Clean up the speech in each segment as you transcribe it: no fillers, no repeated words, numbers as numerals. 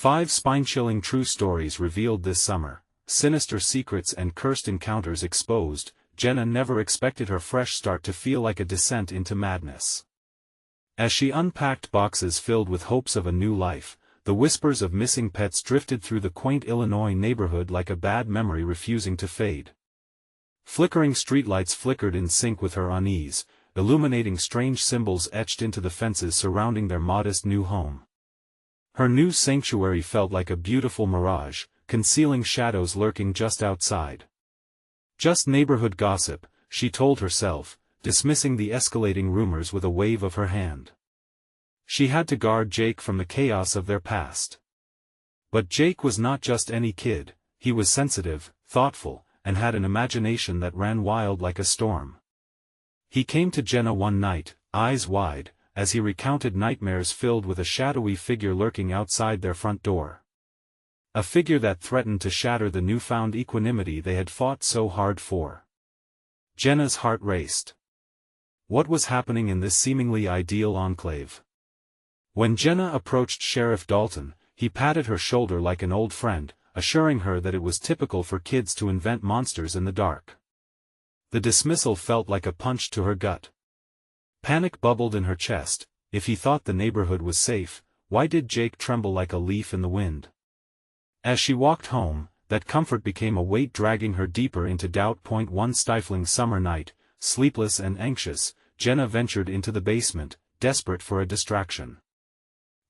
5 spine-chilling true stories revealed this summer, sinister secrets and cursed encounters exposed. Jenna never expected her fresh start to feel like a descent into madness. As she unpacked boxes filled with hopes of a new life, the whispers of missing pets drifted through the quaint Illinois neighborhood like a bad memory refusing to fade. Flickering streetlights flickered in sync with her unease, illuminating strange symbols etched into the fences surrounding their modest new home. Her new sanctuary felt like a beautiful mirage, concealing shadows lurking just outside. Just neighborhood gossip, she told herself, dismissing the escalating rumors with a wave of her hand. She had to guard Jake from the chaos of their past. But Jake was not just any kid, he was sensitive, thoughtful, and had an imagination that ran wild like a storm. He came to Jenna one night, eyes wide, as he recounted nightmares filled with a shadowy figure lurking outside their front door. A figure that threatened to shatter the newfound equanimity they had fought so hard for. Jenna's heart raced. What was happening in this seemingly ideal enclave? When Jenna approached Sheriff Dalton, he patted her shoulder like an old friend, assuring her that it was typical for kids to invent monsters in the dark. The dismissal felt like a punch to her gut. Panic bubbled in her chest. If he thought the neighborhood was safe, why did Jake tremble like a leaf in the wind? As she walked home, that comfort became a weight dragging her deeper into doubt. One stifling summer night, sleepless and anxious, Jenna ventured into the basement, desperate for a distraction.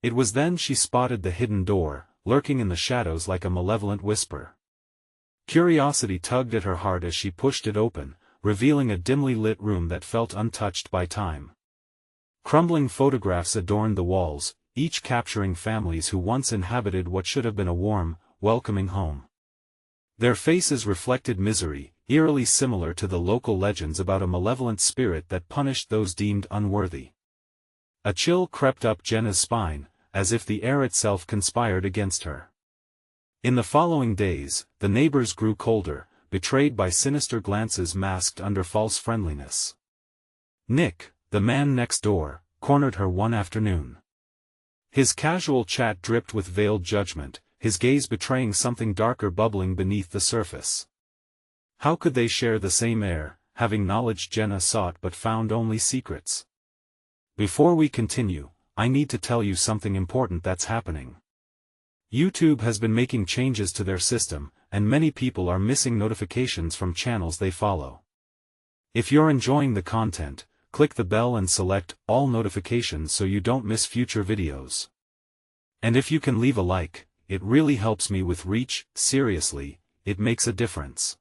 It was then she spotted the hidden door, lurking in the shadows like a malevolent whisper. Curiosity tugged at her heart as she pushed it open, revealing a dimly lit room that felt untouched by time. Crumbling photographs adorned the walls, each capturing families who once inhabited what should have been a warm, welcoming home. Their faces reflected misery, eerily similar to the local legends about a malevolent spirit that punished those deemed unworthy. A chill crept up Jenna's spine, as if the air itself conspired against her. In the following days, the neighbors grew colder, betrayed by sinister glances masked under false friendliness. Nick, the man next door, cornered her one afternoon. His casual chat dripped with veiled judgment, his gaze betraying something darker bubbling beneath the surface. How could they share the same air, having knowledge Jenna sought but found only secrets? Before we continue, I need to tell you something important that's happening. YouTube has been making changes to their system, and many people are missing notifications from channels they follow. If you're enjoying the content, click the bell and select all notifications so you don't miss future videos. And if you can leave a like, it really helps me with reach. Seriously, it makes a difference.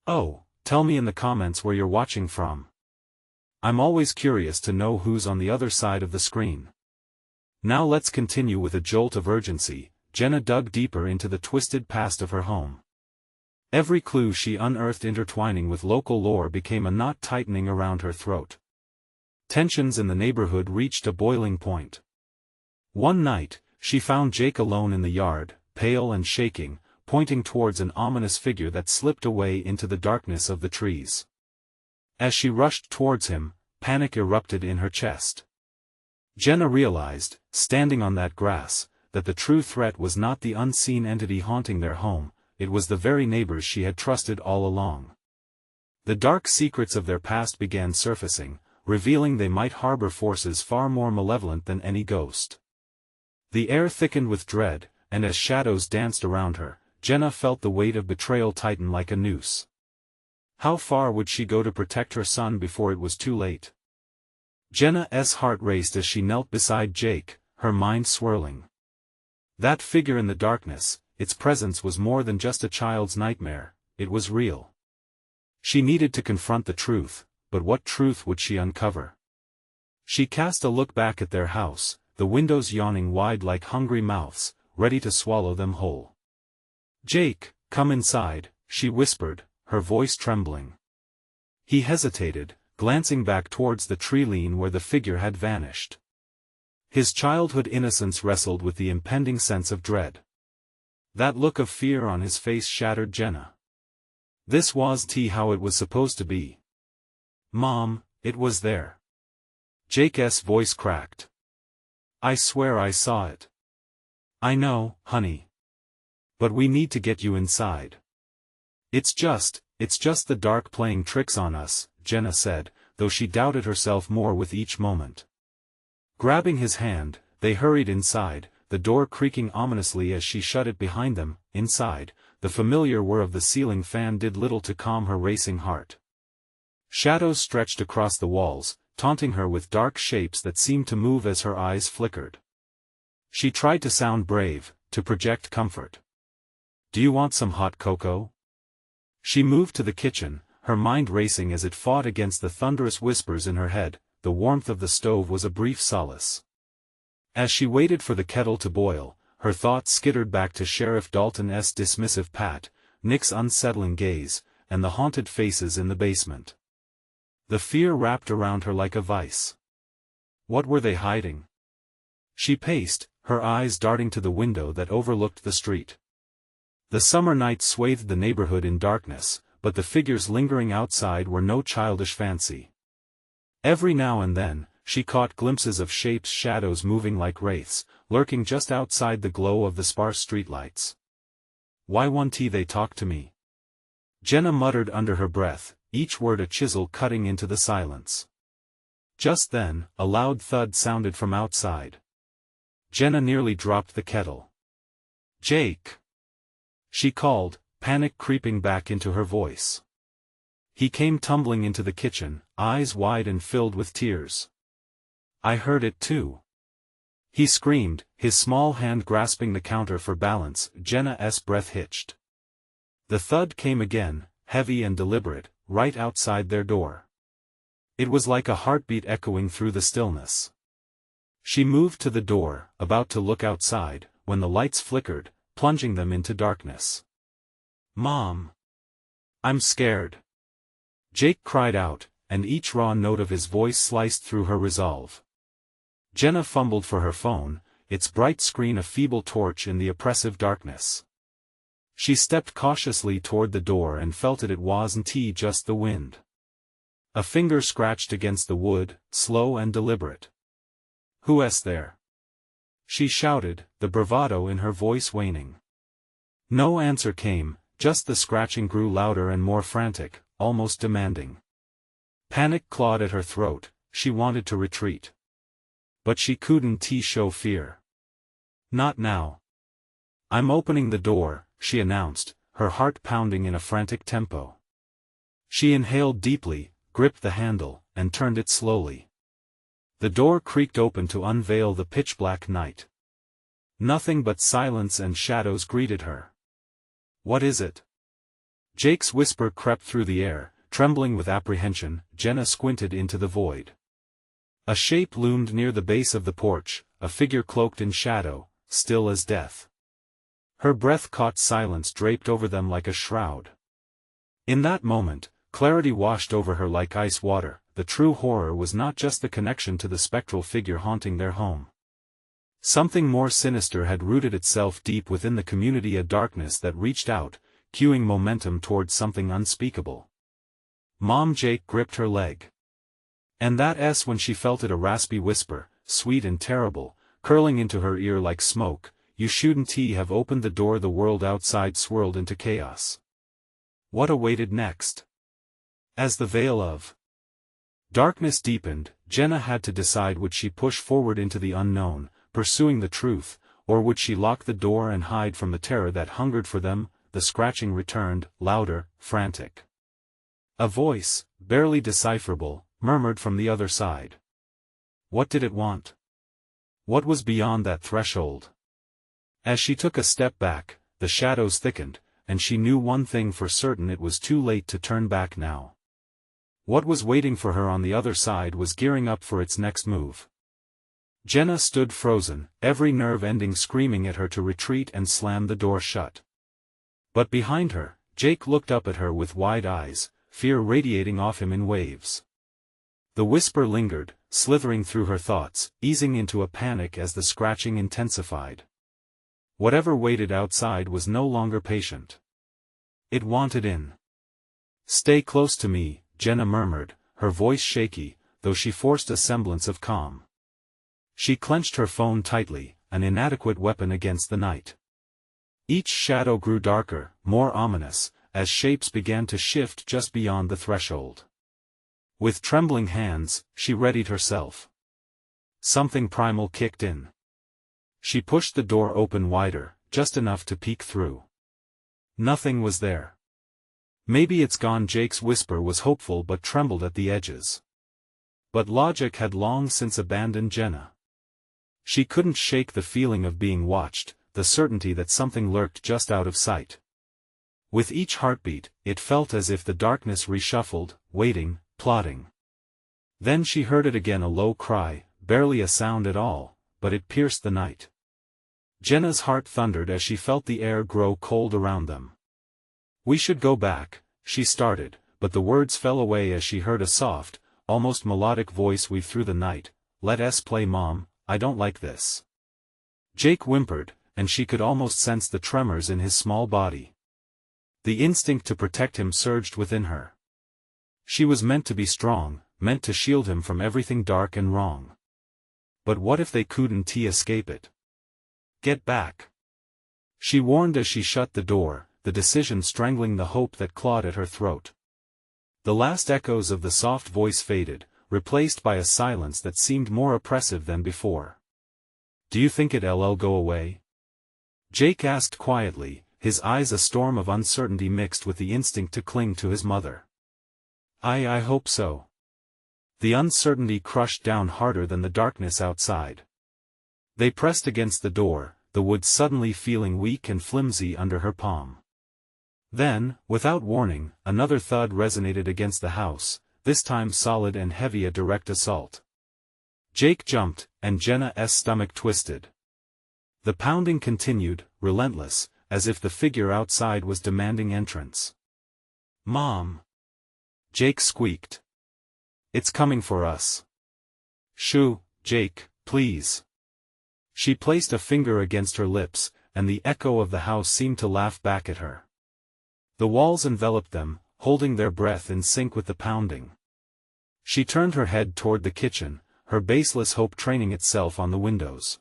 Oh, tell me in the comments where you're watching from. I'm always curious to know who's on the other side of the screen. Now let's continue with a jolt of urgency. Jenna dug deeper into the twisted past of her home. Every clue she unearthed intertwining with local lore became a knot tightening around her throat. Tensions in the neighborhood reached a boiling point. One night, she found Jake alone in the yard, pale and shaking, pointing towards an ominous figure that slipped away into the darkness of the trees. As she rushed towards him, panic erupted in her chest. Jenna realized, standing on that grass, that the true threat was not the unseen entity haunting their home, it was the very neighbors she had trusted all along. The dark secrets of their past began surfacing, revealing they might harbor forces far more malevolent than any ghost. The air thickened with dread, and as shadows danced around her, Jenna felt the weight of betrayal tighten like a noose. How far would she go to protect her son before it was too late? Jenna's heart raced as she knelt beside Jake, her mind swirling. That figure in the darkness, its presence was more than just a child's nightmare, it was real. She needed to confront the truth, but what truth would she uncover? She cast a look back at their house, the windows yawning wide like hungry mouths, ready to swallow them whole. "Jake, come inside," she whispered, her voice trembling. He hesitated, glancing back towards the tree lean where the figure had vanished. His childhood innocence wrestled with the impending sense of dread. That look of fear on his face shattered Jenna. This wasn't how it was supposed to be. "Mom, it was there." Jake's voice cracked. "I swear I saw it." I know, honey. But we need to get you inside. It's just the dark playing tricks on us, Jenna said, though she doubted herself more with each moment. Grabbing his hand, they hurried inside, the door creaking ominously as she shut it behind them. Inside, the familiar whir of the ceiling fan did little to calm her racing heart. Shadows stretched across the walls, taunting her with dark shapes that seemed to move as her eyes flickered. She tried to sound brave, to project comfort. Do you want some hot cocoa? She moved to the kitchen, her mind racing as it fought against the thunderous whispers in her head. The warmth of the stove was a brief solace. As she waited for the kettle to boil, her thoughts skittered back to Sheriff Dalton's dismissive pat, Nick's unsettling gaze, and the haunted faces in the basement. The fear wrapped around her like a vice. What were they hiding? She paced, her eyes darting to the window that overlooked the street. The summer night swathed the neighborhood in darkness, but the figures lingering outside were no childish fancy. Every now and then, she caught glimpses of shapes, shadows moving like wraiths, lurking just outside the glow of the sparse streetlights. Why won't they talk to me? Jenna muttered under her breath, each word a chisel cutting into the silence. Just then, a loud thud sounded from outside. Jenna nearly dropped the kettle. Jake! She called, panic creeping back into her voice. He came tumbling into the kitchen, eyes wide and filled with tears. I heard it too. He screamed, his small hand grasping the counter for balance. Jenna's breath hitched. The thud came again, heavy and deliberate, right outside their door. It was like a heartbeat echoing through the stillness. She moved to the door, about to look outside, when the lights flickered, plunging them into darkness. Mom! I'm scared. Jake cried out, and each raw note of his voice sliced through her resolve. Jenna fumbled for her phone, its bright screen a feeble torch in the oppressive darkness. She stepped cautiously toward the door and felt it wasn't just the wind. A finger scratched against the wood, slow and deliberate. Who's there? She shouted, the bravado in her voice waning. No answer came, just the scratching grew louder and more frantic, almost demanding. Panic clawed at her throat, she wanted to retreat. But she couldn't show fear. Not now. I'm opening the door, she announced, her heart pounding in a frantic tempo. She inhaled deeply, gripped the handle, and turned it slowly. The door creaked open to unveil the pitch-black night. Nothing but silence and shadows greeted her. What is it? Jake's whisper crept through the air, trembling with apprehension. Jenna squinted into the void. A shape loomed near the base of the porch, a figure cloaked in shadow, still as death. Her breath caught silence draped over them like a shroud. In that moment, clarity washed over her like ice water. The true horror was not just the connection to the spectral figure haunting their home. Something more sinister had rooted itself deep within the community, a darkness that reached out, cueing momentum towards something unspeakable. Mom! Jake gripped her leg. And that's when she felt it, a raspy whisper, sweet and terrible, curling into her ear like smoke. You shouldn't have opened the door. The world outside swirled into chaos. What awaited next? As the veil of darkness deepened, Jenna had to decide: would she push forward into the unknown, pursuing the truth, or would she lock the door and hide from the terror that hungered for them? The scratching returned, louder, frantic. A voice, barely decipherable, murmured from the other side. What did it want? What was beyond that threshold? As she took a step back, the shadows thickened, and she knew one thing for certain: it was too late to turn back now. What was waiting for her on the other side was gearing up for its next move. Jenna stood frozen, every nerve ending screaming at her to retreat and slam the door shut. But behind her, Jake looked up at her with wide eyes, fear radiating off him in waves. The whisper lingered, slithering through her thoughts, easing into a panic as the scratching intensified. Whatever waited outside was no longer patient. It wanted in. Stay close to me, Jenna murmured, her voice shaky, though she forced a semblance of calm. She clenched her phone tightly, an inadequate weapon against the night. Each shadow grew darker, more ominous, as shapes began to shift just beyond the threshold. With trembling hands, she readied herself. Something primal kicked in. She pushed the door open wider, just enough to peek through. Nothing was there. "Maybe it's gone," Jake's whisper was hopeful but trembled at the edges. But logic had long since abandoned Jenna. She couldn't shake the feeling of being watched, the certainty that something lurked just out of sight. With each heartbeat, it felt as if the darkness reshuffled, waiting, plotting. Then she heard it again, a low cry, barely a sound at all, but it pierced the night. Jenna's heart thundered as she felt the air grow cold around them. "We should go back," she started, but the words fell away as she heard a soft, almost melodic voice weave through the night. "Let us play, Mom, I don't like this." Jake whimpered, and she could almost sense the tremors in his small body. The instinct to protect him surged within her. She was meant to be strong, meant to shield him from everything dark and wrong. But what if they couldn't escape it? "Get back," she warned as she shut the door, the decision strangling the hope that clawed at her throat. The last echoes of the soft voice faded, replaced by a silence that seemed more oppressive than before. "Do you think it'll go away?" Jake asked quietly, his eyes a storm of uncertainty mixed with the instinct to cling to his mother. I hope so." The uncertainty crushed down harder than the darkness outside. They pressed against the door, the wood suddenly feeling weak and flimsy under her palm. Then, without warning, another thud resonated against the house, this time solid and heavy, a direct assault. Jake jumped, and Jenna's stomach twisted. The pounding continued, relentless, as if the figure outside was demanding entrance. "Mom!" Jake squeaked. "It's coming for us." "Shoo, Jake, please." She placed a finger against her lips, and the echo of the house seemed to laugh back at her. The walls enveloped them, holding their breath in sync with the pounding. She turned her head toward the kitchen, her baseless hope training itself on the windows.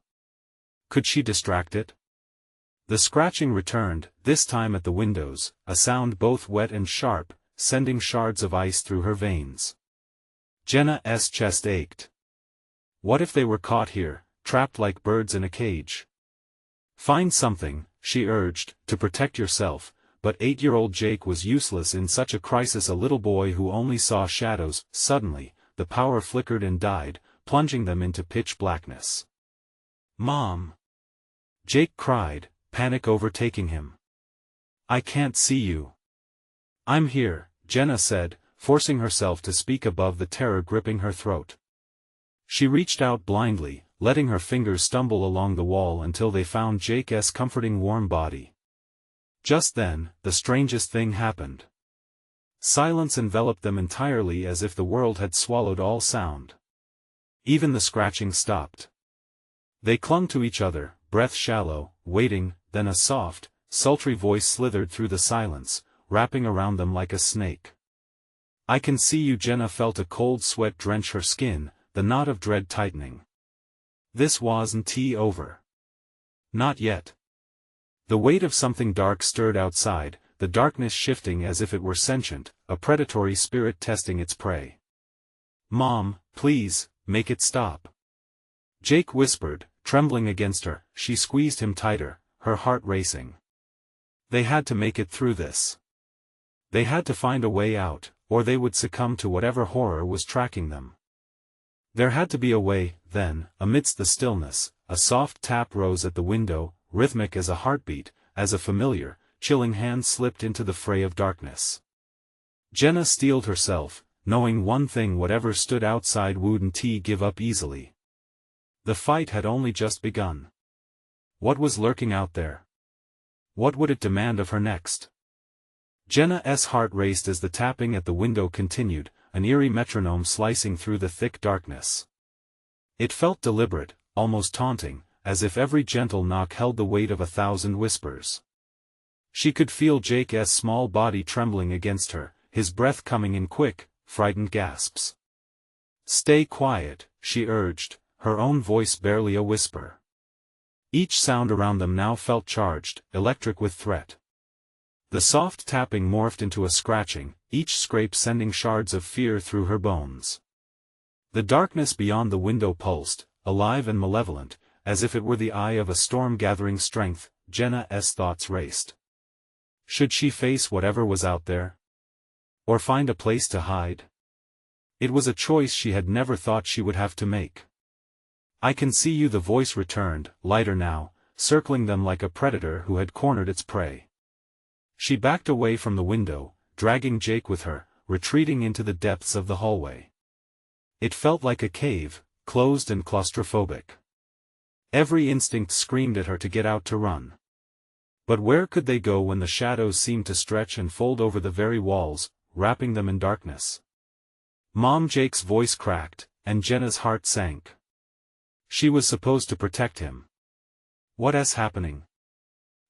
Could she distract it? The scratching returned, this time at the windows, a sound both wet and sharp, sending shards of ice through her veins. Jenna's chest ached. What if they were caught here, trapped like birds in a cage? "Find something," she urged, "to protect yourself," but 8-year-old Jake was useless in such a crisis, a little boy who only saw shadows. Suddenly, the power flickered and died, plunging them into pitch blackness. "Mom!" Jake cried, panic overtaking him. "I can't see you." "I'm here," Jenna said, forcing herself to speak above the terror gripping her throat. She reached out blindly, letting her fingers stumble along the wall until they found Jake's comforting warm body. Just then, the strangest thing happened. Silence enveloped them entirely, as if the world had swallowed all sound. Even the scratching stopped. They clung to each other, breath shallow, waiting, then a soft, sultry voice slithered through the silence, wrapping around them like a snake. "I can see you." Jenna felt a cold sweat drench her skin, the knot of dread tightening. This wasn't over. Not yet. The weight of something dark stirred outside, the darkness shifting as if it were sentient, a predatory spirit testing its prey. "Mom, please, make it stop." Jake whispered, trembling against her. She squeezed him tighter, her heart racing. They had to make it through this. They had to find a way out, or they would succumb to whatever horror was tracking them. There had to be a way. Then, amidst the stillness, a soft tap rose at the window, rhythmic as a heartbeat, as a familiar, chilling hand slipped into the fray of darkness. Jenna steeled herself, knowing one thing: whatever stood outside wouldn't give up easily. The fight had only just begun. What was lurking out there? What would it demand of her next? Jenna's heart raced as the tapping at the window continued, an eerie metronome slicing through the thick darkness. It felt deliberate, almost taunting, as if every gentle knock held the weight of 1,000 whispers. She could feel Jake's small body trembling against her, his breath coming in quick, frightened gasps. "Stay quiet," she urged, her own voice barely a whisper. Each sound around them now felt charged, electric with threat. The soft tapping morphed into a scratching, each scrape sending shards of fear through her bones. The darkness beyond the window pulsed, alive and malevolent, as if it were the eye of a storm gathering strength. Jenna's thoughts raced. Should she face whatever was out there? Or find a place to hide? It was a choice she had never thought she would have to make. "I can see you," the voice returned, lighter now, circling them like a predator who had cornered its prey. She backed away from the window, dragging Jake with her, retreating into the depths of the hallway. It felt like a cave, closed and claustrophobic. Every instinct screamed at her to get out to run. But where could they go when the shadows seemed to stretch and fold over the very walls, wrapping them in darkness? "Mom," Jake's voice cracked, and Jenna's heart sank. She was supposed to protect him. What's happening?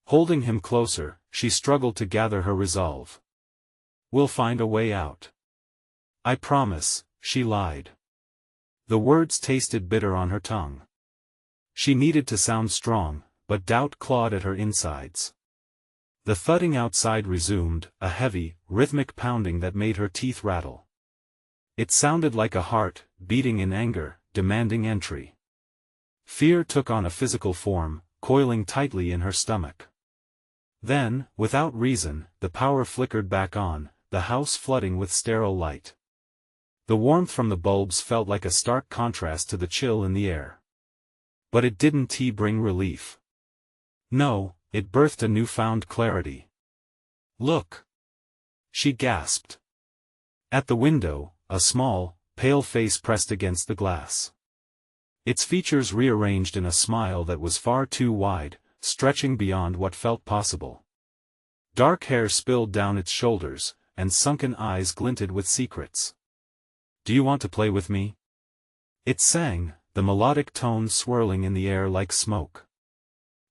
Holding him closer, she struggled to gather her resolve. "We'll find a way out. I promise," she lied. The words tasted bitter on her tongue. She needed to sound strong, but doubt clawed at her insides. The thudding outside resumed, a heavy, rhythmic pounding that made her teeth rattle. It sounded like a heart, beating in anger, demanding entry. Fear took on a physical form, coiling tightly in her stomach. Then, without reason, the power flickered back on, the house flooding with sterile light. The warmth from the bulbs felt like a stark contrast to the chill in the air. But it didn't bring relief. No, it birthed a newfound clarity. "Look!" she gasped. At the window, a small, pale face pressed against the glass. Its features rearranged in a smile that was far too wide, stretching beyond what felt possible. Dark hair spilled down its shoulders, and sunken eyes glinted with secrets. "Do you want to play with me?" It sang, the melodic tones swirling in the air like smoke.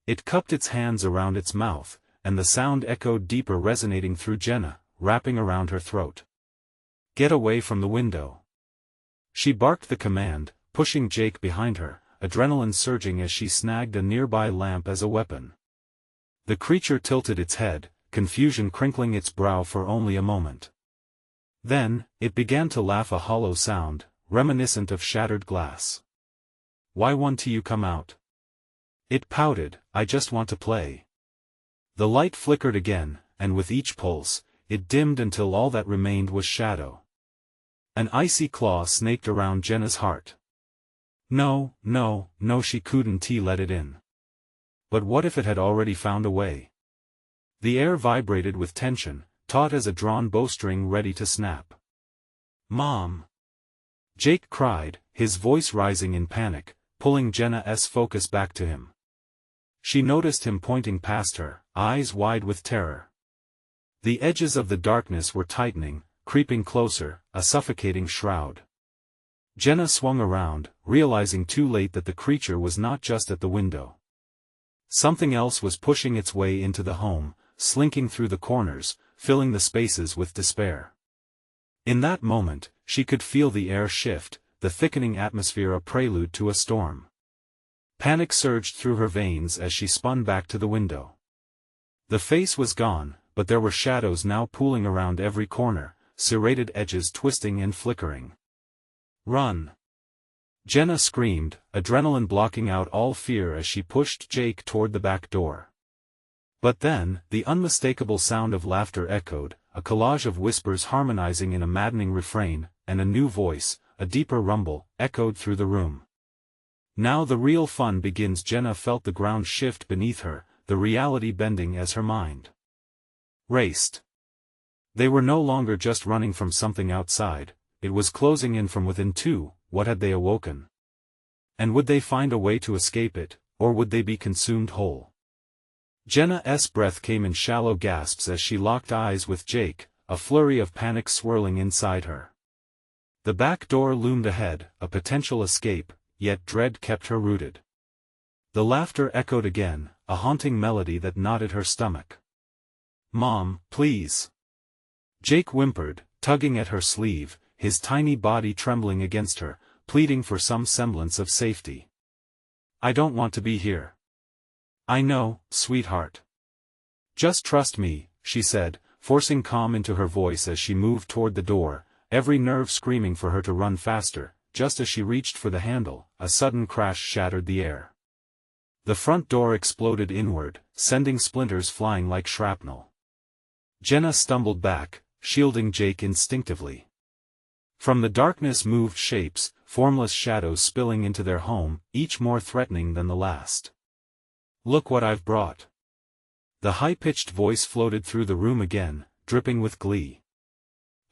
It cupped its hands around its mouth, and the sound echoed deeper, resonating through Jenna, wrapping around her throat. "Get away from the window." She barked the command, pushing Jake behind her, adrenaline surging as she snagged a nearby lamp as a weapon. The creature tilted its head, confusion crinkling its brow for only a moment. Then, it began to laugh, a hollow sound, reminiscent of shattered glass. "Why won't you come out?" It pouted, "I just want to play." The light flickered again, and with each pulse, it dimmed until all that remained was shadow. An icy claw snaked around Jenna's heart. No, no, no, she couldn't let it in. But what if it had already found a way? The air vibrated with tension, taut as a drawn bowstring ready to snap. "Mom!" Jake cried, his voice rising in panic, pulling Jenna's focus back to him. She noticed him pointing past her, eyes wide with terror. The edges of the darkness were tightening, creeping closer, a suffocating shroud. Jenna swung around, realizing too late that the creature was not just at the window. Something else was pushing its way into the home, slinking through the corners, filling the spaces with despair. In that moment, she could feel the air shift, the thickening atmosphere a prelude to a storm. Panic surged through her veins as she spun back to the window. The face was gone, but there were shadows now pooling around every corner, serrated edges twisting and flickering. "Run!" Jenna screamed, adrenaline blocking out all fear as she pushed Jake toward the back door. But then, the unmistakable sound of laughter echoed, a collage of whispers harmonizing in a maddening refrain, and a new voice, a deeper rumble, echoed through the room. "Now the real fun begins." Jenna felt the ground shift beneath her, the reality bending as her mind raced. They were no longer just running from something outside, it was closing in from within too. What had they awoken? And would they find a way to escape it, or would they be consumed whole? Jenna's breath came in shallow gasps as she locked eyes with Jake, a flurry of panic swirling inside her. The back door loomed ahead, a potential escape, yet dread kept her rooted. The laughter echoed again, a haunting melody that knotted her stomach. "Mom, please!" Jake whimpered, tugging at her sleeve, his tiny body trembling against her, pleading for some semblance of safety. "I don't want to be here." I know, sweetheart. Just trust me, she said, forcing calm into her voice as she moved toward the door, every nerve screaming for her to run faster. Just as she reached for the handle, a sudden crash shattered the air. The front door exploded inward, sending splinters flying like shrapnel. Jenna stumbled back, shielding Jake instinctively. From the darkness moved shapes, formless shadows spilling into their home, each more threatening than the last. Look what I've brought. The high-pitched voice floated through the room again, dripping with glee.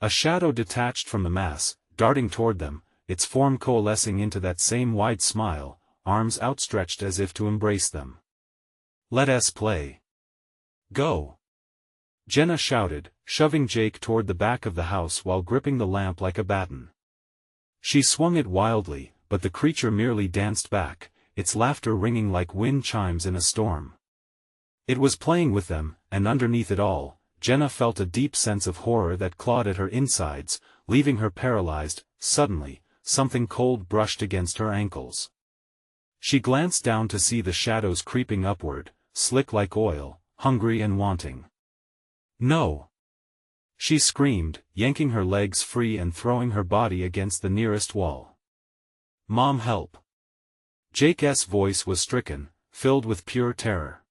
A shadow detached from the mass, darting toward them, its form coalescing into that same wide smile, arms outstretched as if to embrace them. Let us play. Go! Jenna shouted, shoving Jake toward the back of the house while gripping the lamp like a baton. She swung it wildly, but the creature merely danced back, its laughter ringing like wind chimes in a storm. It was playing with them, and underneath it all, Jenna felt a deep sense of horror that clawed at her insides, leaving her paralyzed. Suddenly, something cold brushed against her ankles. She glanced down to see the shadows creeping upward, slick like oil, hungry and wanting. No! She screamed, yanking her legs free and throwing her body against the nearest wall. Mom, help! Jake's voice was stricken, filled with pure terror.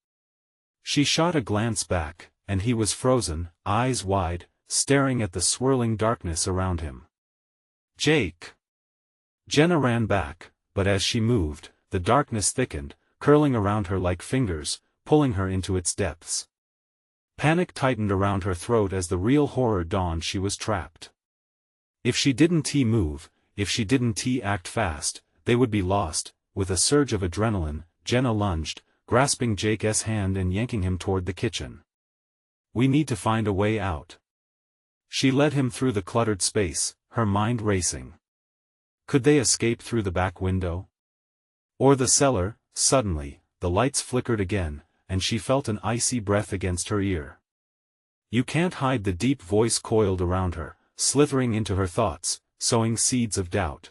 She shot a glance back, and he was frozen, eyes wide, staring at the swirling darkness around him. Jake! Jenna ran back, but as she moved, the darkness thickened, curling around her like fingers, pulling her into its depths. Panic tightened around her throat as the real horror dawned. She was trapped. If she didn't move, if she didn't act fast, they would be lost. With a surge of adrenaline, Jenna lunged, grasping Jake's hand and yanking him toward the kitchen. We need to find a way out. She led him through the cluttered space, her mind racing. Could they escape through the back window? Or the cellar? Suddenly, the lights flickered again, and she felt an icy breath against her ear. You can't hide. The deep voice coiled around her, slithering into her thoughts, sowing seeds of doubt.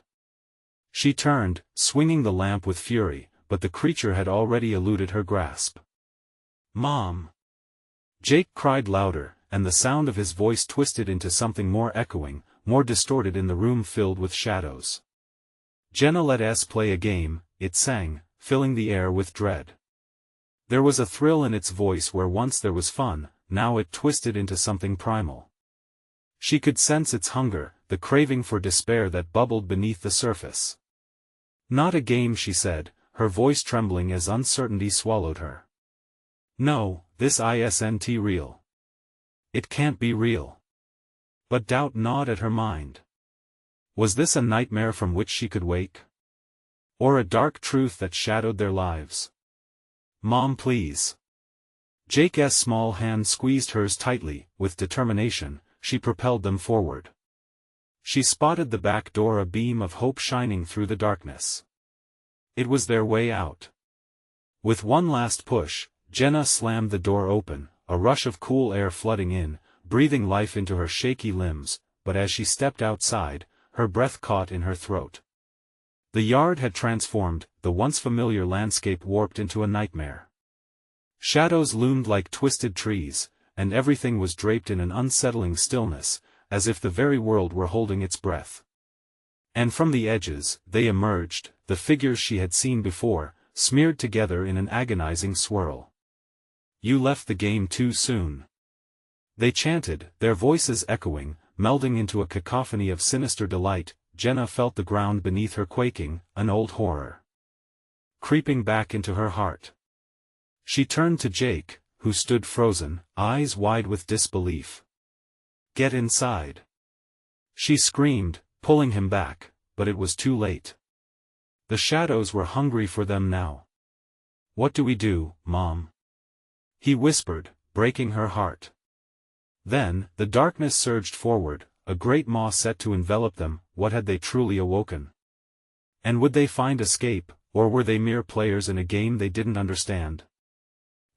She turned, swinging the lamp with fury, but the creature had already eluded her grasp. Mom! Jake cried louder, and the sound of his voice twisted into something more echoing, more distorted in the room filled with shadows. Jenna let us play a game, it sang, filling the air with dread. There was a thrill in its voice where once there was fun, now it twisted into something primal. She could sense its hunger, the craving for despair that bubbled beneath the surface. Not a game, she said, her voice trembling as uncertainty swallowed her. No, this isn't real. It can't be real. But doubt gnawed at her mind. Was this a nightmare from which she could wake? Or a dark truth that shadowed their lives? Mom, please. Jake's small hand squeezed hers tightly. With determination, she propelled them forward. She spotted the back door, a beam of hope shining through the darkness. It was their way out. With one last push, Jenna slammed the door open, a rush of cool air flooding in, breathing life into her shaky limbs, but as she stepped outside, her breath caught in her throat. The yard had transformed, the once familiar landscape warped into a nightmare. Shadows loomed like twisted trees, and everything was draped in an unsettling stillness, as if the very world were holding its breath. And from the edges, they emerged, the figures she had seen before, smeared together in an agonizing swirl. You left the game too soon. They chanted, their voices echoing, melding into a cacophony of sinister delight. Jenna felt the ground beneath her quaking, an old horror creeping back into her heart. She turned to Jake, who stood frozen, eyes wide with disbelief. Get inside! She screamed, pulling him back, but it was too late. The shadows were hungry for them now. What do we do, Mom? He whispered, breaking her heart. Then, the darkness surged forward, a great maw set to envelop them. What had they truly awoken? And would they find escape, or were they mere players in a game they didn't understand?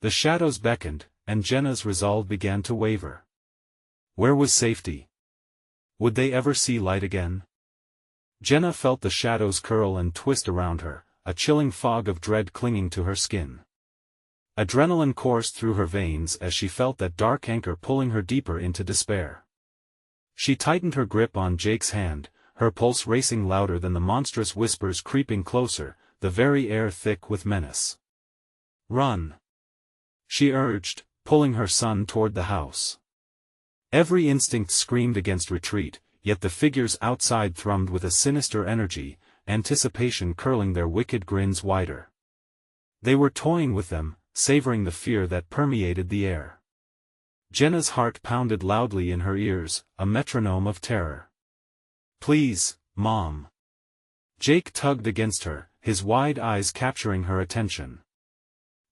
The shadows beckoned, and Jenna's resolve began to waver. Where was safety? Would they ever see light again? Jenna felt the shadows curl and twist around her, a chilling fog of dread clinging to her skin. Adrenaline coursed through her veins as she felt that dark anchor pulling her deeper into despair. She tightened her grip on Jake's hand, her pulse racing louder than the monstrous whispers creeping closer, the very air thick with menace. "Run!" she urged, pulling her son toward the house. Every instinct screamed against retreat, yet the figures outside thrummed with a sinister energy, anticipation curling their wicked grins wider. They were toying with them, savoring the fear that permeated the air. Jenna's heart pounded loudly in her ears, a metronome of terror. "Please, Mom." Jake tugged against her, his wide eyes capturing her attention.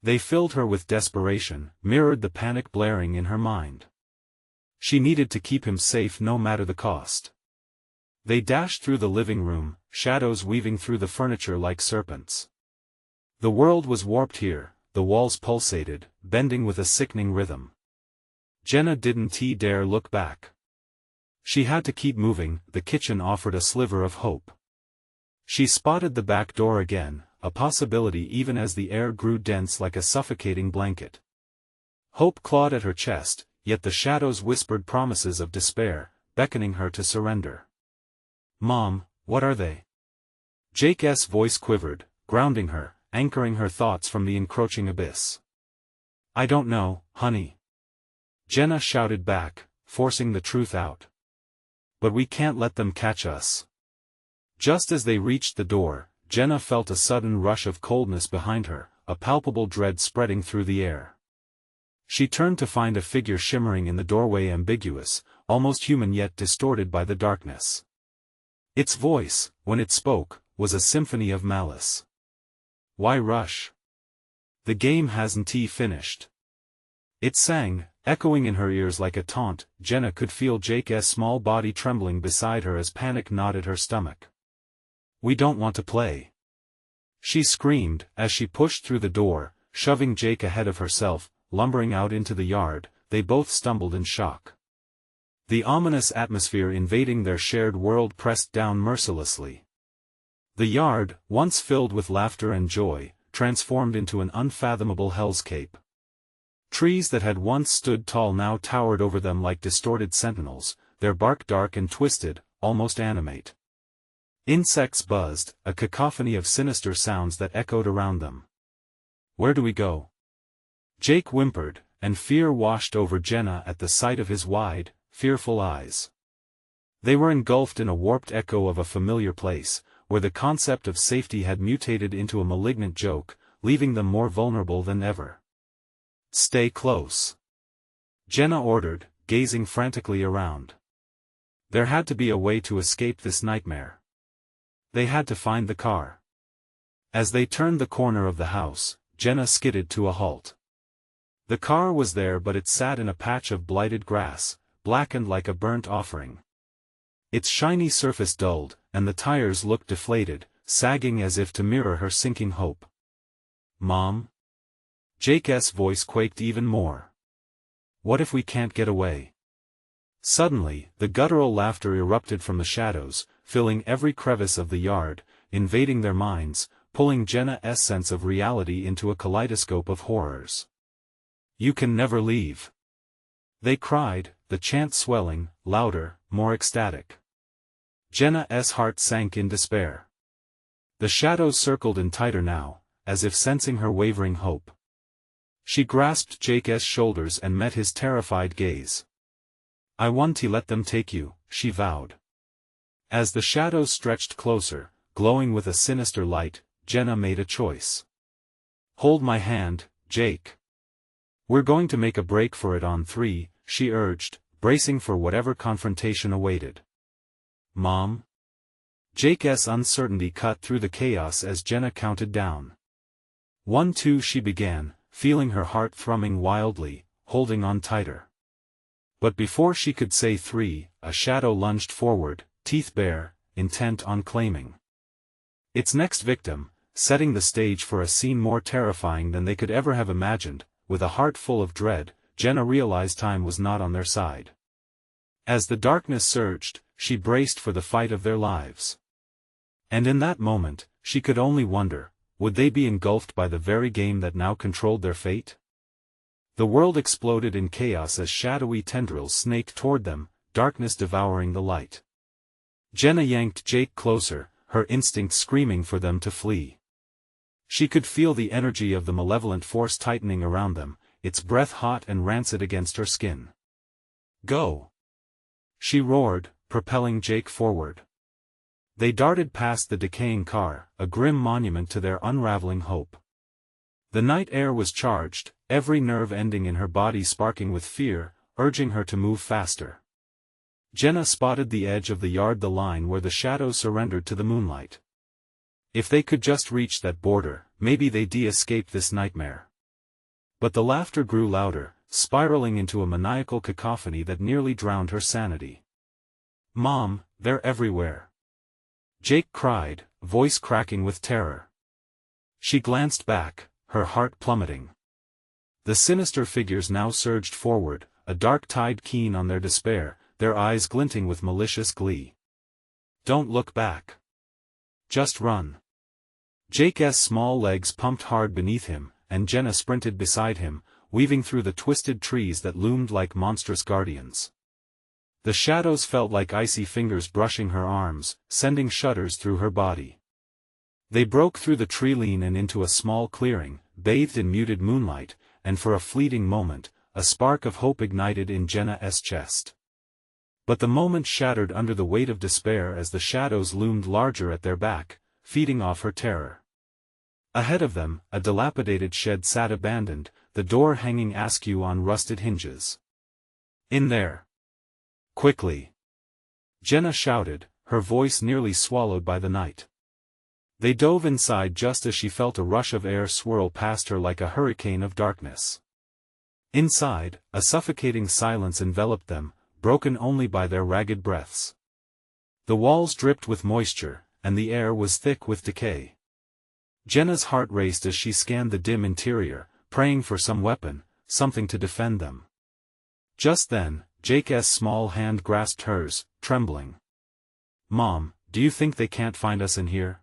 They filled her with desperation, mirrored the panic blaring in her mind. She needed to keep him safe no matter the cost. They dashed through the living room, shadows weaving through the furniture like serpents. The world was warped here, the walls pulsated, bending with a sickening rhythm. Jenna didn't dare look back. She had to keep moving. The kitchen offered a sliver of hope. She spotted the back door again, a possibility even as the air grew dense like a suffocating blanket. Hope clawed at her chest, yet the shadows whispered promises of despair, beckoning her to surrender. "Mom, what are they?" Jake's voice quivered, grounding her, anchoring her thoughts from the encroaching abyss. "I don't know, honey," Jenna shouted back, forcing the truth out. "But we can't let them catch us." Just as they reached the door, Jenna felt a sudden rush of coldness behind her, a palpable dread spreading through the air. She turned to find a figure shimmering in the doorway, ambiguous, almost human yet distorted by the darkness. Its voice, when it spoke, was a symphony of malice. "Why rush? The game hasn't finished." It sang, echoing in her ears like a taunt. Jenna could feel Jake's small body trembling beside her as panic gnawed at her stomach. "We don't want to play," she screamed, as she pushed through the door, shoving Jake ahead of herself, lumbering out into the yard. They both stumbled in shock. The ominous atmosphere invading their shared world pressed down mercilessly. The yard, once filled with laughter and joy, transformed into an unfathomable hellscape. Trees that had once stood tall now towered over them like distorted sentinels, their bark dark and twisted, almost animate. Insects buzzed, a cacophony of sinister sounds that echoed around them. "Where do we go?" Jake whimpered, and fear washed over Jenna at the sight of his wide, fearful eyes. They were engulfed in a warped echo of a familiar place, where the concept of safety had mutated into a malignant joke, leaving them more vulnerable than ever. "Stay close," Jenna ordered, gazing frantically around. There had to be a way to escape this nightmare. They had to find the car. As they turned the corner of the house, Jenna skidded to a halt. The car was there, but it sat in a patch of blighted grass, blackened like a burnt offering. Its shiny surface dulled, and the tires looked deflated, sagging as if to mirror her sinking hope. "Mom?" Jake's voice quaked even more. "What if we can't get away?" Suddenly, the guttural laughter erupted from the shadows, filling every crevice of the yard, invading their minds, pulling Jenna's sense of reality into a kaleidoscope of horrors. "You can never leave!" they cried, the chant swelling, louder, more ecstatic. Jenna's heart sank in despair. The shadows circled in tighter now, as if sensing her wavering hope. She grasped Jake's shoulders and met his terrified gaze. "I want to let them take you," she vowed. As the shadows stretched closer, glowing with a sinister light, Jenna made a choice. "Hold my hand, Jake. We're going to make a break for it on 3, she urged, bracing for whatever confrontation awaited. "Mom?" Jake's uncertainty cut through the chaos as Jenna counted down. 1, 2 she began, feeling her heart thrumming wildly, holding on tighter. But before she could say 3, a shadow lunged forward, teeth bare, intent on claiming its next victim, setting the stage for a scene more terrifying than they could ever have imagined. With a heart full of dread, Jenna realized time was not on their side. As the darkness surged, she braced for the fight of their lives. And in that moment, she could only wonder, would they be engulfed by the very game that now controlled their fate? The world exploded in chaos as shadowy tendrils snaked toward them, darkness devouring the light. Jenna yanked Jake closer, her instinct screaming for them to flee. She could feel the energy of the malevolent force tightening around them, its breath hot and rancid against her skin. "Go!" she roared, propelling Jake forward. They darted past the decaying car, a grim monument to their unraveling hope. The night air was charged, every nerve ending in her body sparking with fear, urging her to move faster. Jenna spotted the edge of the yard, the line where the shadows surrendered to the moonlight. If they could just reach that border, maybe they'd escape this nightmare. But the laughter grew louder, spiraling into a maniacal cacophony that nearly drowned her sanity. "Mom, they're everywhere!" Jake cried, voice cracking with terror. She glanced back, her heart plummeting. The sinister figures now surged forward, a dark tide keen on their despair, their eyes glinting with malicious glee. "Don't look back. Just run." Jake's small legs pumped hard beneath him, and Jenna sprinted beside him, weaving through the twisted trees that loomed like monstrous guardians. The shadows felt like icy fingers brushing her arms, sending shudders through her body. They broke through the tree line and into a small clearing, bathed in muted moonlight, and for a fleeting moment, a spark of hope ignited in Jenna's chest. But the moment shattered under the weight of despair as the shadows loomed larger at their back, feeding off her terror. Ahead of them, a dilapidated shed sat abandoned, the door hanging askew on rusted hinges. "In there! Quickly!" Jenna shouted, her voice nearly swallowed by the night. They dove inside just as she felt a rush of air swirl past her like a hurricane of darkness. Inside, a suffocating silence enveloped them, broken only by their ragged breaths. The walls dripped with moisture, and the air was thick with decay. Jenna's heart raced as she scanned the dim interior, praying for some weapon, something to defend them. Just then, Jake's small hand grasped hers, trembling. "Mom, do you think they can't find us in here?"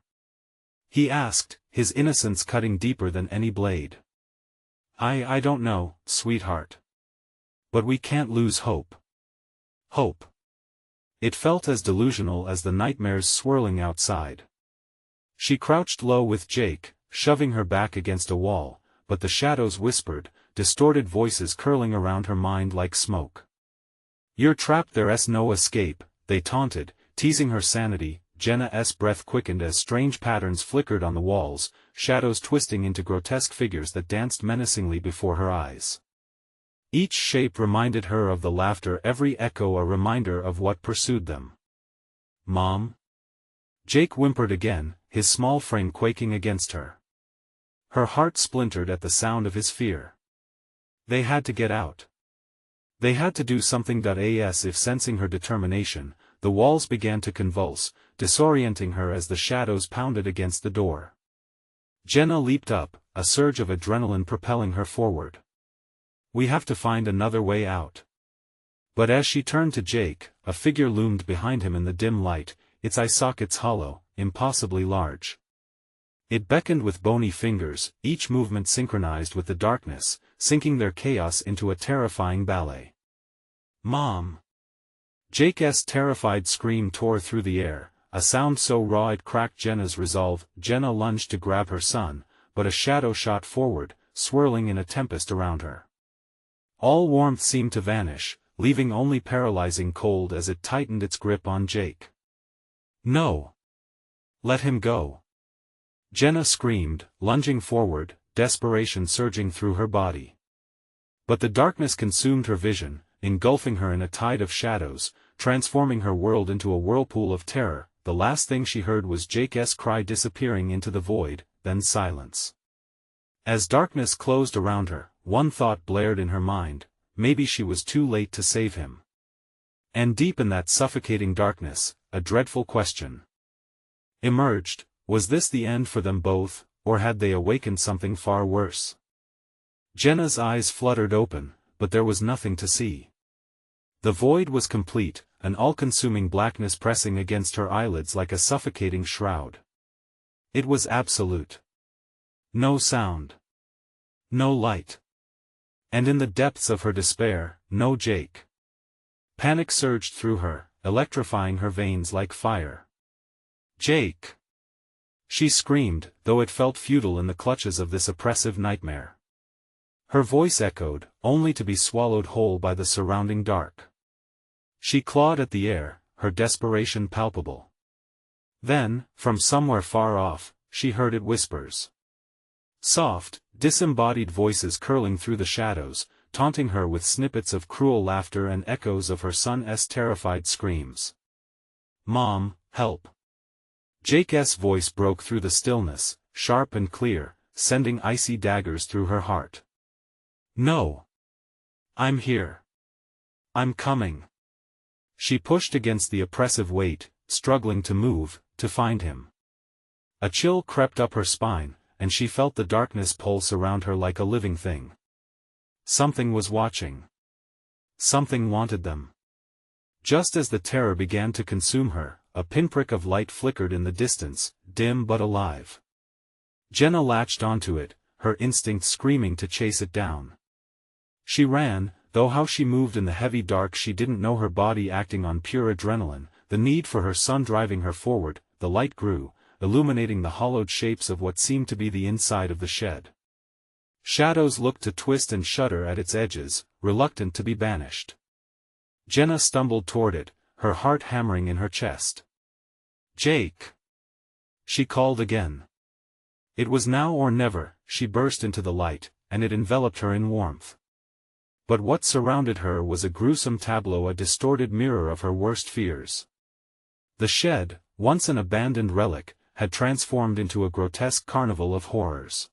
he asked, his innocence cutting deeper than any blade. I don't know, sweetheart. But we can't lose hope." Hope. It felt as delusional as the nightmares swirling outside. She crouched low with Jake, shoving her back against a wall, but the shadows whispered, distorted voices curling around her mind like smoke. "You're trapped, there's no escape," they taunted, teasing her sanity. Jenna's breath quickened as strange patterns flickered on the walls, shadows twisting into grotesque figures that danced menacingly before her eyes. Each shape reminded her of the laughter, every echo a reminder of what pursued them. "Mom?" Jake whimpered again, his small frame quaking against her. Her heart splintered at the sound of his fear. They had to get out. They had to do something. As if sensing her determination, the walls began to convulse, disorienting her as the shadows pounded against the door. Jenna leaped up, a surge of adrenaline propelling her forward. "We have to find another way out." But as she turned to Jake, a figure loomed behind him in the dim light, its eye sockets hollow, impossibly large. It beckoned with bony fingers, each movement synchronized with the darkness, syncing their chaos into a terrifying ballet. "Mom!" Jake's terrified scream tore through the air, a sound so raw it cracked Jenna's resolve. Jenna lunged to grab her son, but a shadow shot forward, swirling in a tempest around her. All warmth seemed to vanish, leaving only paralyzing cold as it tightened its grip on Jake. "No! Let him go!" Jenna screamed, lunging forward, desperation surging through her body. But the darkness consumed her vision, engulfing her in a tide of shadows, transforming her world into a whirlpool of terror. The last thing she heard was Jake's cry disappearing into the void, then silence. As darkness closed around her, one thought blared in her mind: maybe she was too late to save him. And deep in that suffocating darkness, a dreadful question emerged: was this the end for them both, or had they awakened something far worse? Jenna's eyes fluttered open, but there was nothing to see. The void was complete, an all-consuming blackness pressing against her eyelids like a suffocating shroud. It was absolute. No sound. No light. And in the depths of her despair, no Jake. Panic surged through her, electrifying her veins like fire. Jake! She screamed, though it felt futile in the clutches of this oppressive nightmare. Her voice echoed, only to be swallowed whole by the surrounding dark. She clawed at the air, her desperation palpable. Then, from somewhere far off, she heard it whispers. Soft, disembodied voices curling through the shadows, taunting her with snippets of cruel laughter and echoes of her son's terrified screams. Mom, help! Jake's voice broke through the stillness, sharp and clear, sending icy daggers through her heart. No! I'm here. I'm coming. She pushed against the oppressive weight, struggling to move, to find him. A chill crept up her spine, and she felt the darkness pulse around her like a living thing. Something was watching. Something wanted them. Just as the terror began to consume her, a pinprick of light flickered in the distance, dim but alive. Jenna latched onto it, her instinct screaming to chase it down. She ran, though how she moved in the heavy dark she didn't know, her body acting on pure adrenaline, the need for her son driving her forward. The light grew, illuminating the hollowed shapes of what seemed to be the inside of the shed. Shadows looked to twist and shudder at its edges, reluctant to be banished. Jenna stumbled toward it, her heart hammering in her chest. Jake! She called again. It was now or never. She burst into the light, and it enveloped her in warmth. But what surrounded her was a gruesome tableau, a distorted mirror of her worst fears. The shed, once an abandoned relic, had transformed into a grotesque carnival of horrors.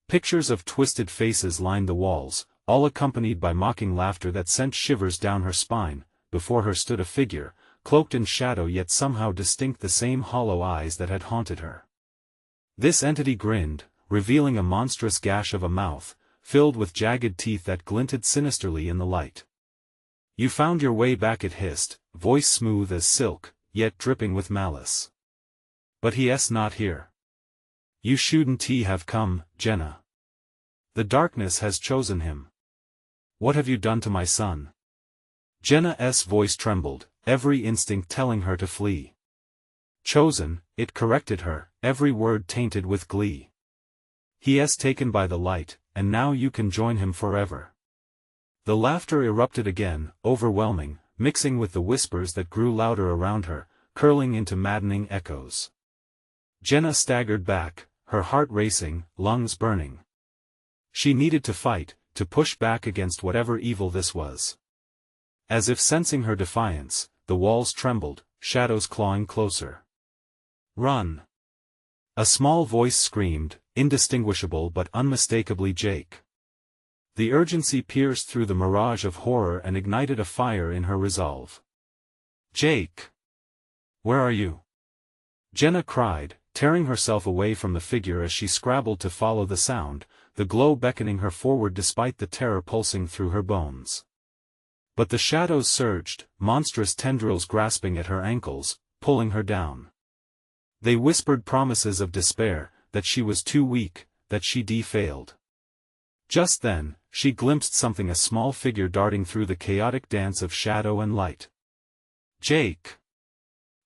Pictures of twisted faces lined the walls, all accompanied by mocking laughter that sent shivers down her spine. Before her stood a figure, cloaked in shadow yet somehow distinct, the same hollow eyes that had haunted her. This entity grinned, revealing a monstrous gash of a mouth, filled with jagged teeth that glinted sinisterly in the light. You found your way back, it hissed, voice smooth as silk, yet dripping with malice. But he's not here. You shouldn't have come, Jenna. The darkness has chosen him. What have you done to my son? Jenna's voice trembled, every instinct telling her to flee. Chosen, it corrected her, every word tainted with glee. He is taken by the light, and now you can join him forever. The laughter erupted again, overwhelming, mixing with the whispers that grew louder around her, curling into maddening echoes. Jenna staggered back, her heart racing, lungs burning. She needed to fight, to push back against whatever evil this was. As if sensing her defiance, the walls trembled, shadows clawing closer. Run! A small voice screamed, indistinguishable but unmistakably Jake. The urgency pierced through the mirage of horror and ignited a fire in her resolve. Jake! Where are you? Jenna cried, tearing herself away from the figure as she scrabbled to follow the sound, the glow beckoning her forward despite the terror pulsing through her bones. But the shadows surged, monstrous tendrils grasping at her ankles, pulling her down. They whispered promises of despair, that she was too weak, that she'd failed. Just then, she glimpsed something, a small figure darting through the chaotic dance of shadow and light. Jake!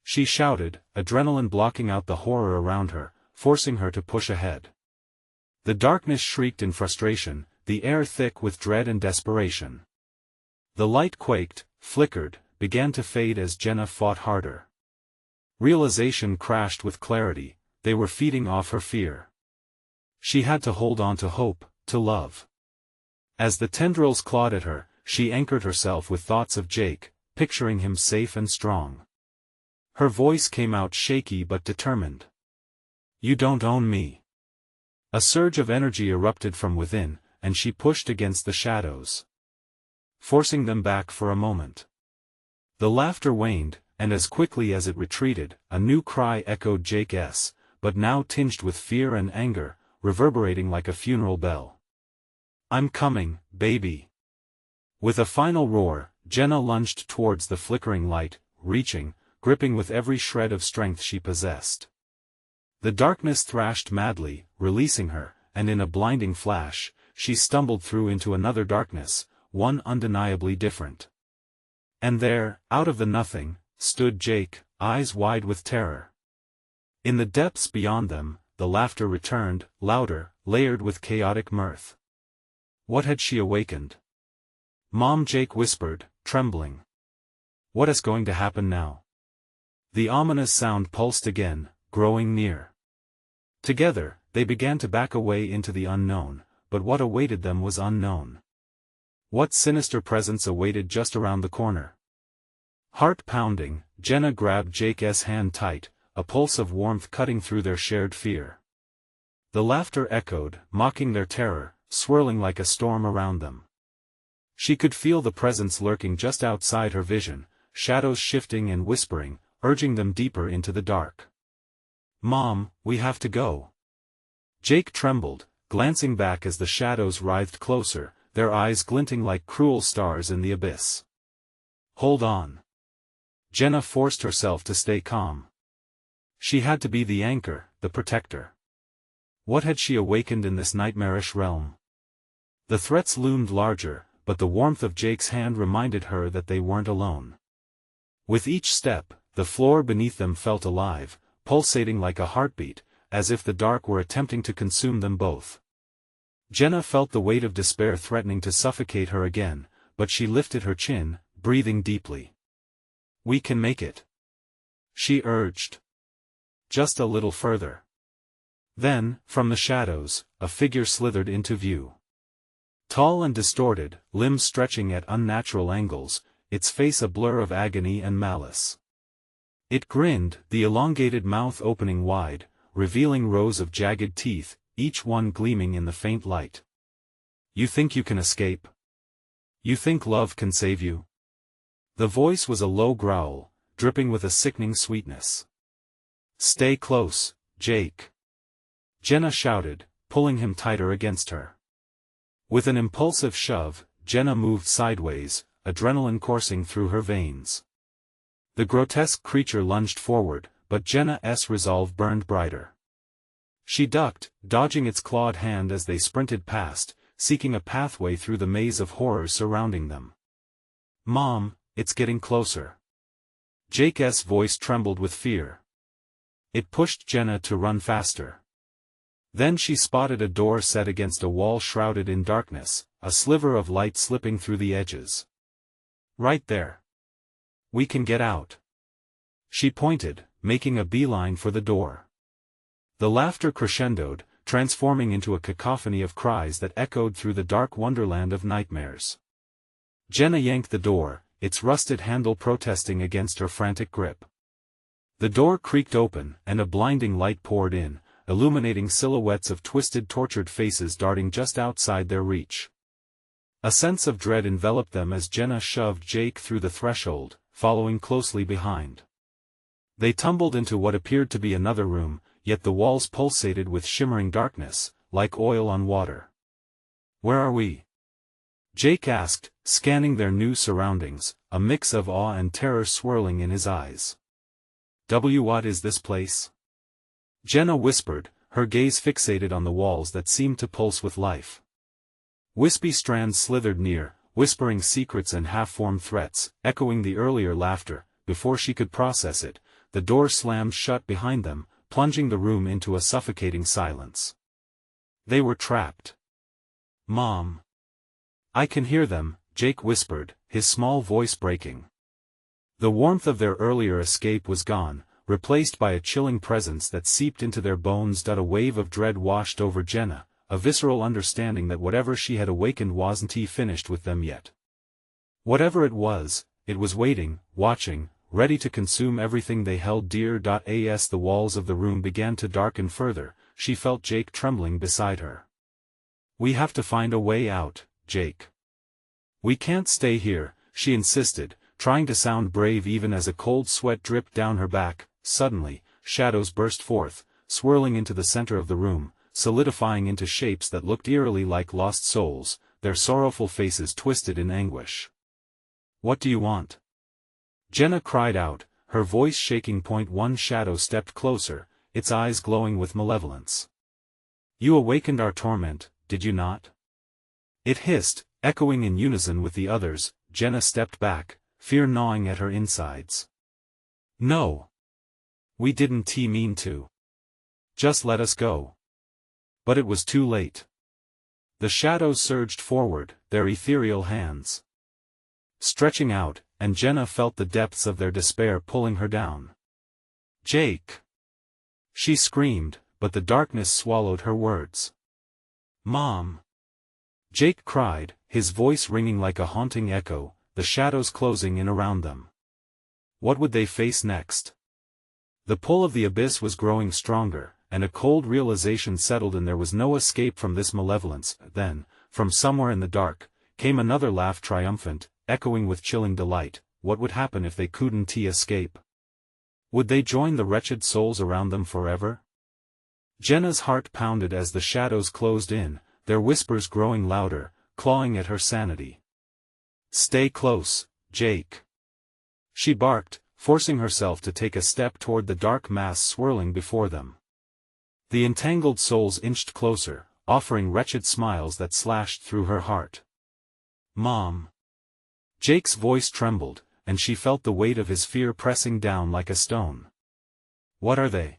She shouted, adrenaline blocking out the horror around her, forcing her to push ahead. The darkness shrieked in frustration, the air thick with dread and desperation. The light quaked, flickered, began to fade as Jenna fought harder. Realization crashed with clarity, they were feeding off her fear. She had to hold on to hope, to love. As the tendrils clawed at her, she anchored herself with thoughts of Jake, picturing him safe and strong. Her voice came out shaky but determined. You don't own me. A surge of energy erupted from within, and she pushed against the shadows, forcing them back for a moment. The laughter waned, and as quickly as it retreated, a new cry echoed Jake's, but now tinged with fear and anger, reverberating like a funeral bell. I'm coming, baby. With a final roar, Jenna lunged towards the flickering light, reaching, gripping with every shred of strength she possessed. The darkness thrashed madly, releasing her, and in a blinding flash, she stumbled through into another darkness, one undeniably different. And there, out of the nothing, stood Jake, eyes wide with terror. In the depths beyond them, the laughter returned, louder, layered with chaotic mirth. What had she awakened? "Mom," Jake whispered, trembling. "What is going to happen now?" The ominous sound pulsed again, growing near. Together, they began to back away into the unknown, but what awaited them was unknown. What sinister presence awaited just around the corner? Heart pounding, Jenna grabbed Jake's hand tight, a pulse of warmth cutting through their shared fear. The laughter echoed, mocking their terror, swirling like a storm around them. She could feel the presence lurking just outside her vision, shadows shifting and whispering, urging them deeper into the dark. "Mom, we have to go." Jake trembled, glancing back as the shadows writhed closer, their eyes glinting like cruel stars in the abyss. "Hold on." Jenna forced herself to stay calm. She had to be the anchor, the protector. What had she awakened in this nightmarish realm? The threats loomed larger, but the warmth of Jake's hand reminded her that they weren't alone. With each step, the floor beneath them felt alive, pulsating like a heartbeat, as if the dark were attempting to consume them both. Jenna felt the weight of despair threatening to suffocate her again, but she lifted her chin, breathing deeply. "We can make it," she urged. "Just a little further." Then, from the shadows, a figure slithered into view. Tall and distorted, limbs stretching at unnatural angles, its face a blur of agony and malice. It grinned, the elongated mouth opening wide, revealing rows of jagged teeth, each one gleaming in the faint light. "You think you can escape? You think love can save you?" The voice was a low growl, dripping with a sickening sweetness. "Stay close, Jake," Jenna shouted, pulling him tighter against her. With an impulsive shove, Jenna moved sideways, adrenaline coursing through her veins. The grotesque creature lunged forward, but Jenna's resolve burned brighter. She ducked, dodging its clawed hand as they sprinted past, seeking a pathway through the maze of horrors surrounding them. "Mom, it's getting closer." Jake's voice trembled with fear. It pushed Jenna to run faster. Then she spotted a door set against a wall shrouded in darkness, a sliver of light slipping through the edges. "Right there. We can get out." She pointed, making a beeline for the door. The laughter crescendoed, transforming into a cacophony of cries that echoed through the dark wonderland of nightmares. Jenna yanked the door, its rusted handle protesting against her frantic grip. The door creaked open, and a blinding light poured in, illuminating silhouettes of twisted, tortured faces darting just outside their reach. A sense of dread enveloped them as Jenna shoved Jake through the threshold, following closely behind. They tumbled into what appeared to be another room, yet the walls pulsated with shimmering darkness, like oil on water. "Where are we?" Jake asked, scanning their new surroundings, a mix of awe and terror swirling in his eyes. What is this place?" Jenna whispered, her gaze fixated on the walls that seemed to pulse with life. Wispy strands slithered near, whispering secrets and half-formed threats, echoing the earlier laughter. Before she could process it, the door slammed shut behind them, plunging the room into a suffocating silence. They were trapped. "Mom. I can hear them," Jake whispered, his small voice breaking. The warmth of their earlier escape was gone, replaced by a chilling presence that seeped into their bones. A wave of dread washed over Jenna, a visceral understanding that whatever she had awakened wasn't finished with them yet. Whatever it was waiting, watching, ready to consume everything they held dear. As the walls of the room began to darken further, she felt Jake trembling beside her. "We have to find a way out, Jake. We can't stay here," she insisted, trying to sound brave even as a cold sweat dripped down her back. Suddenly, shadows burst forth, swirling into the center of the room, solidifying into shapes that looked eerily like lost souls, their sorrowful faces twisted in anguish. "What do you want?" Jenna cried out, her voice shaking. One shadow stepped closer, its eyes glowing with malevolence. You awakened our torment, did you not? It hissed, echoing in unison with the others. Jenna stepped back, fear gnawing at her insides. No. We didn't mean to. Just let us go. But it was too late. The shadows surged forward, their ethereal hands stretching out, and Jenna felt the depths of their despair pulling her down. Jake! She screamed, but the darkness swallowed her words. Mom! Jake cried, his voice ringing like a haunting echo, the shadows closing in around them. What would they face next? The pull of the abyss was growing stronger, and a cold realization settled in. There was no escape from this malevolence. Then, from somewhere in the dark, came another laugh, triumphant, echoing with chilling delight. What would happen if they couldn't escape? Would they join the wretched souls around them forever? Jenna's heart pounded as the shadows closed in, their whispers growing louder, clawing at her sanity. Stay close, Jake. She barked, forcing herself to take a step toward the dark mass swirling before them. The entangled souls inched closer, offering wretched smiles that slashed through her heart. Mom! Jake's voice trembled, and she felt the weight of his fear pressing down like a stone. What are they?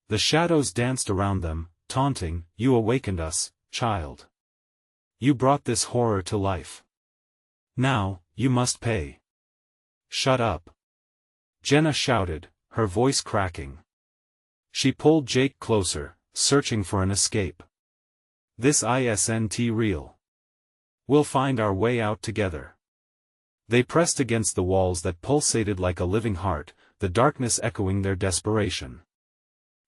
The shadows danced around them, taunting. You awakened us, child. You brought this horror to life. Now, you must pay. Shut up. Jenna shouted, her voice cracking. She pulled Jake closer, searching for an escape. This isn't real. We'll find our way out together. They pressed against the walls that pulsated like a living heart, the darkness echoing their desperation.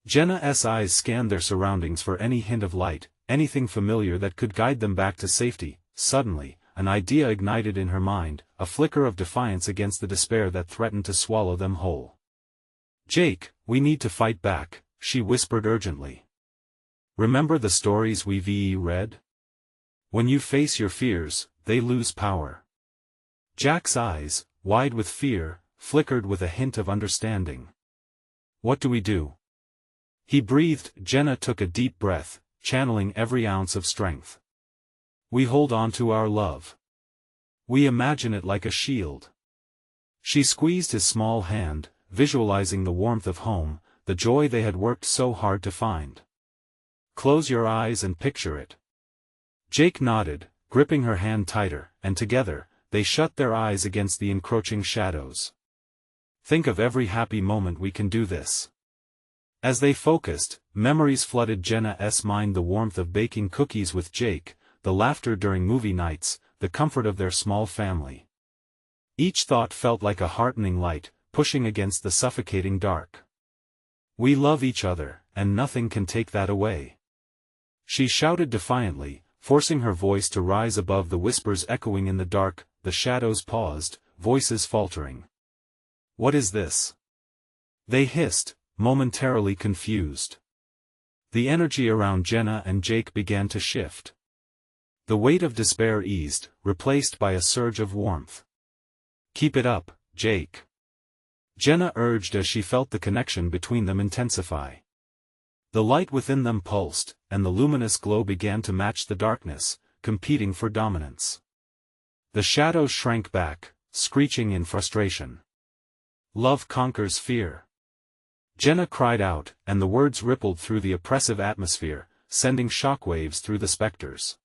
Jenna's eyes scanned their surroundings for any hint of light, anything familiar that could guide them back to safety. Suddenly, an idea ignited in her mind, a flicker of defiance against the despair that threatened to swallow them whole. Jake, we need to fight back, she whispered urgently. Remember the stories we've read? When you face your fears, they lose power. Jack's eyes, wide with fear, flickered with a hint of understanding. What do we do? He breathed. Jenna took a deep breath, channeling every ounce of strength. We hold on to our love. We imagine it like a shield. She squeezed his small hand, visualizing the warmth of home, the joy they had worked so hard to find. Close your eyes and picture it. Jake nodded, gripping her hand tighter, and together, they shut their eyes against the encroaching shadows. Think of every happy moment we can do this. As they focused, memories flooded Jenna's mind, the warmth of baking cookies with Jake, the laughter during movie nights, the comfort of their small family. Each thought felt like a heartening light, pushing against the suffocating dark. We love each other, and nothing can take that away. She shouted defiantly, forcing her voice to rise above the whispers echoing in the dark. The shadows paused, voices faltering. What is this? They hissed, momentarily confused. The energy around Jenna and Jake began to shift. The weight of despair eased, replaced by a surge of warmth. Keep it up, Jake. Jenna urged as she felt the connection between them intensify. The light within them pulsed, and the luminous glow began to match the darkness, competing for dominance. The shadows shrank back, screeching in frustration. Love conquers fear. Jenna cried out, and the words rippled through the oppressive atmosphere, sending shockwaves through the specters.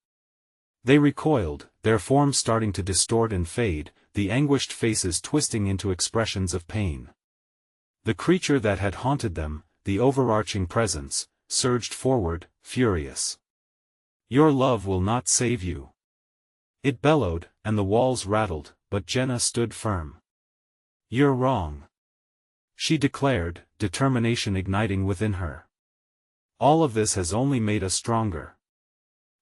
They recoiled, their forms starting to distort and fade, the anguished faces twisting into expressions of pain. The creature that had haunted them, the overarching presence, surged forward, furious. Your love will not save you. It bellowed, and the walls rattled, but Jenna stood firm. You're wrong. She declared, determination igniting within her. All of this has only made us stronger.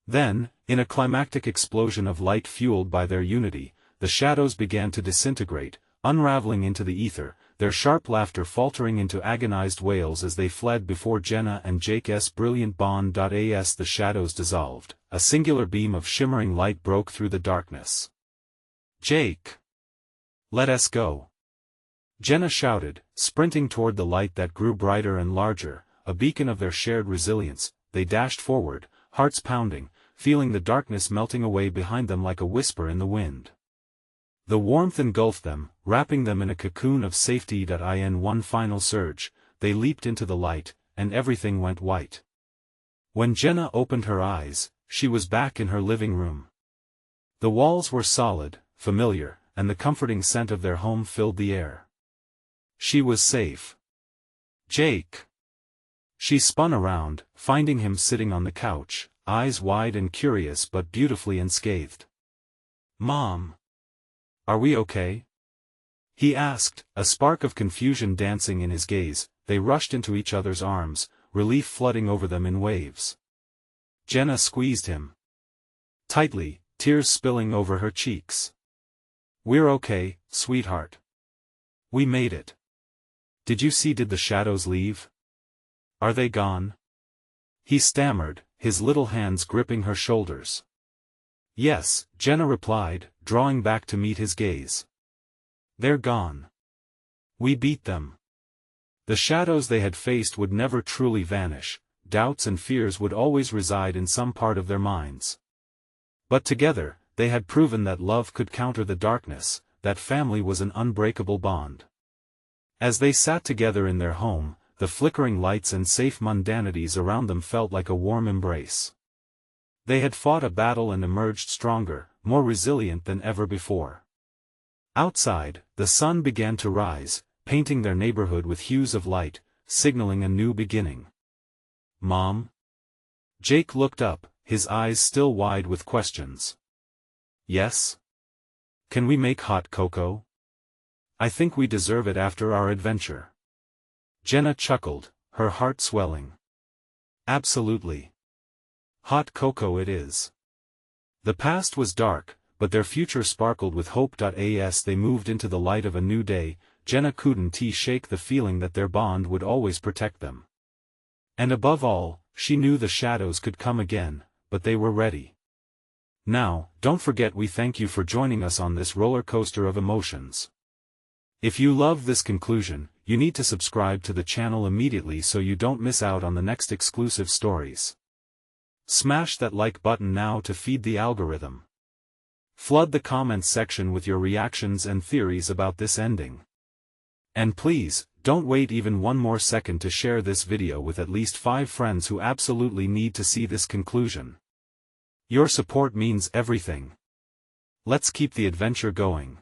Then, in a climactic explosion of light fueled by their unity, the shadows began to disintegrate, unraveling into the ether, their sharp laughter faltering into agonized wails as they fled before Jenna and Jake's brilliant bond. As the shadows dissolved, a singular beam of shimmering light broke through the darkness. Jake! Let us go! Jenna shouted, sprinting toward the light that grew brighter and larger, a beacon of their shared resilience. they dashed forward, hearts pounding, feeling the darkness melting away behind them like a whisper in the wind. The warmth engulfed them, wrapping them in a cocoon of safety. In one final surge, they leaped into the light, and everything went white. When Jenna opened her eyes, she was back in her living room. The walls were solid, familiar, and the comforting scent of their home filled the air. She was safe. Jake. She spun around, finding him sitting on the couch, eyes wide and curious but beautifully unscathed. "Mom. Are we okay?" he asked, a spark of confusion dancing in his gaze. They rushed into each other's arms, relief flooding over them in waves. Jenna squeezed him tightly, tears spilling over her cheeks. "We're okay, sweetheart. We made it. Did you see? Did the shadows leave? Are they gone?" he stammered, his little hands gripping her shoulders. "Yes," Jenna replied, drawing back to meet his gaze. "They're gone. We beat them." The shadows they had faced would never truly vanish, doubts and fears would always reside in some part of their minds. But together, they had proven that love could counter the darkness, that family was an unbreakable bond. As they sat together in their home, the flickering lights and safe mundanities around them felt like a warm embrace. They had fought a battle and emerged stronger, more resilient than ever before. Outside, the sun began to rise, painting their neighborhood with hues of light, signaling a new beginning. "Mom?" Jake looked up, his eyes still wide with questions. "Yes? Can we make hot cocoa? I think we deserve it after our adventure." Jenna chuckled, her heart swelling. "Absolutely. Hot cocoa it is." The past was dark, but their future sparkled with hope. As they moved into the light of a new day, Jenna couldn't shake the feeling that their bond would always protect them. And above all, she knew the shadows could come again, but they were ready. Now, don't forget we thank you for joining us on this roller coaster of emotions. If you love this conclusion, you need to subscribe to the channel immediately so you don't miss out on the next exclusive stories. Smash that like button now to feed the algorithm. Flood the comments section with your reactions and theories about this ending. And please, don't wait even one more second to share this video with at least 5 friends who absolutely need to see this conclusion. Your support means everything. Let's keep the adventure going.